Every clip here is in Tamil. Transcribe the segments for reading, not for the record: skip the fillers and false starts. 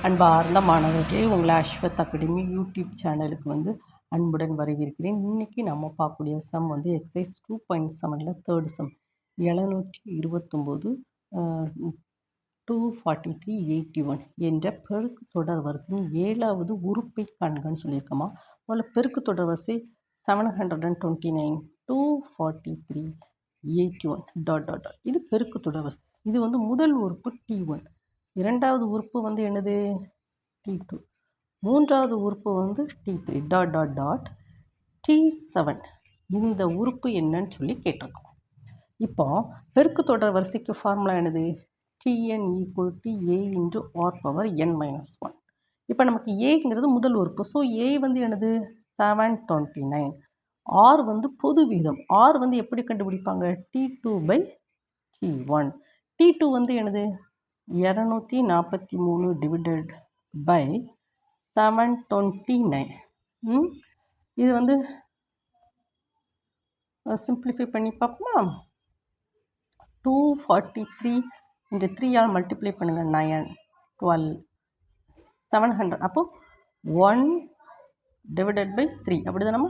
அன்பார்ந்த மாணவர்களே, உங்களை அஸ்வத் அகாடமி யூடியூப் சேனலுக்கு அன்புடன் வரவேற்கிறேன். இன்றைக்கி நம்ம பார்க்கக்கூடிய சம் எக்ஸசைஸ் 2.7ல் தேர்ட் சம் 729 24381 என்ற பெருக்கு தொடர் வரிசையின் 7வது உறுப்பை காண்கன்னு சொல்லியிருக்கோமா. முதல்ல பெருக்கு தொடர் வரிசை 729 243 81 ... இது பெருக்கு தொடர் வரிசை. இது முதல் உறுப்பு T1, இரண்டாவது உறுப்பு என்னது T2, மூன்றாவது உறுப்பு T3 ... T7 இந்த உறுப்பு என்னன்னு சொல்லி கேட்டிருக்கோம். இப்போ பெருக்கு தொடர் வரிசைக்கு ஃபார்முலா என்னது? Tn = A × r⁻n−1. இப்போ நமக்கு ஏங்கிறது முதல் உறுப்பு. ஸோ ஏ என்னது 729. ஆர் பொது விகிதம். ஆர் எப்படி கண்டுபிடிப்பாங்க? T2/T1. T2 என்னது 243/729. இது சிம்பிளிஃபை பண்ணி பார்ப்போமா? 243 இந்த 3ஆல் மல்டிப்ளை பண்ணுங்கள். 9 12 700. அப்போது 1/3 அப்படி தான். நம்ம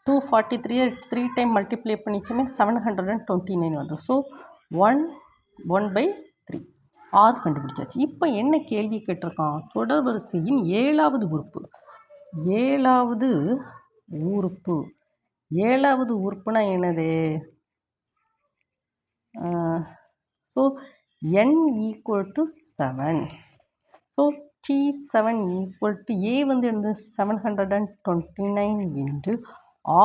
243 3 டைம் மல்டிப்ளை பண்ணிச்சுமே 729 வருது. ஸோ 1/3 ஆர் கண்டுபிடிச்சாச்சு. இப்போ என்ன கேள்வி கேட்டிருக்கான்? தொடர் வரிசையின் 7வது உறுப்பு. 7வது உறுப்பு. 7வது உறுப்புனா என்னது? So n = 7. So T7 = A என்னது 729 என்று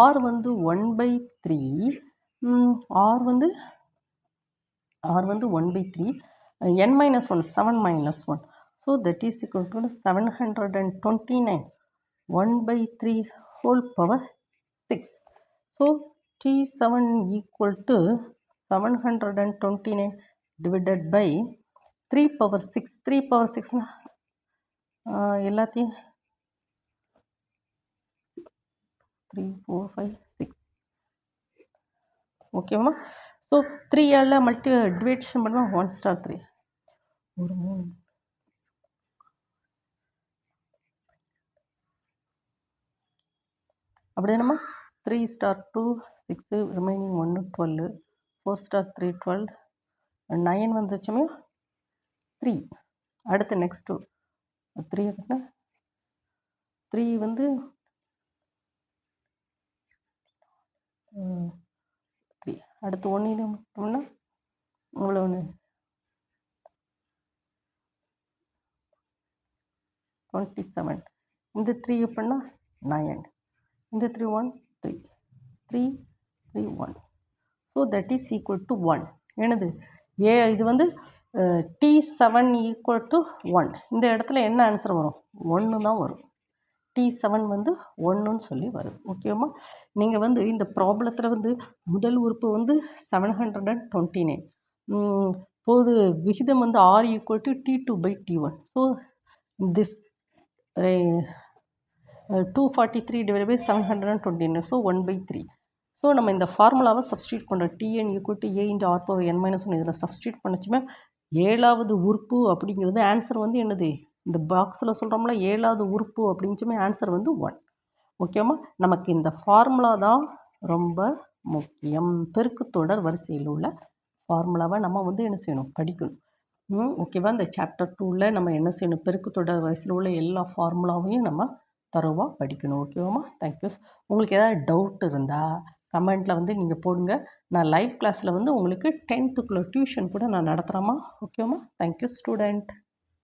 R 1/3. R 1/3 n-1 7-1. So that is equal to 729 1/3 whole power 6. So T7 = 729 divided by 3 power 6. 3 power 6 எல்லாத்தையும் 3 4 5 6. ஓகேவா? ஸோ 3ஆல் டிவைடேஷன் பண்ணுவோம். 1 * 3 ஒரு 3 அப்படியே நம்ம 3 * 2 6 ரிமைனிங் 1 12 4 * 3 12 9 வந்துச்சுமே 3. அடுத்து நெக்ஸ்ட்டு 3 3 3. அடுத்து 1 இது மட்டும்னா இவ்வளோ 27. இந்த 3 எப்படின்னா 9. இந்த 3 1 3 3 3 1. So that is equal to 1. என்னது இது T7 = 1. இந்த இடத்துல என்ன ஆன்சர் வரும்? 1 தான் வரும். T7 1ன்னு சொல்லி வரும். ஓகேவா? நீங்கள் இந்த ப்ராப்ளத்தில் முதல் உறுப்பு 729. பொது விகிதம் R = T2/T1. So this 243 / 729. So 1/3. So நம்ம இந்த ஃபார்முலாவை சப்ஸ்டியூட் பண்ணுறோம். Tn = A × r⁻n−1. இதில் சப்ஸ்டியூட் பண்ணிச்சுமே 7வது உறுப்பு அப்படிங்கிறது ஆன்சர் என்னது? இந்த பாக்ஸில் சொல்கிறோம்ல 7வது உறுப்பு அப்படிங்குமே ஆன்சர் 1. ஓகேவா? நமக்கு இந்த ஃபார்முலா தான் ரொம்ப முக்கியம். பெருக்கு தொடர் வரிசையில் உள்ள ஃபார்முலாவை நம்ம என்ன செய்யணும்? படிக்கணும். ஓகேவா? இந்த சாப்டர் 2ல் நம்ம என்ன செய்யணும்? பெருக்கு தொடர் வரிசையில் உள்ள எல்லா ஃபார்முலாவையும் நம்ம தரோவாக படிக்கணும். ஓகேவாம்மா? தேங்க்யூ. உங்களுக்கு ஏதாவது டவுட் இருந்தால் கமெண்ட்டில் நீங்கள் போடுங்க. நான் லைவ் கிளாஸில் உங்களுக்கு 10th டியூஷன் கூட நான் நடத்துகிறேம்மா. ஓகேவாம்மா? Thank you student.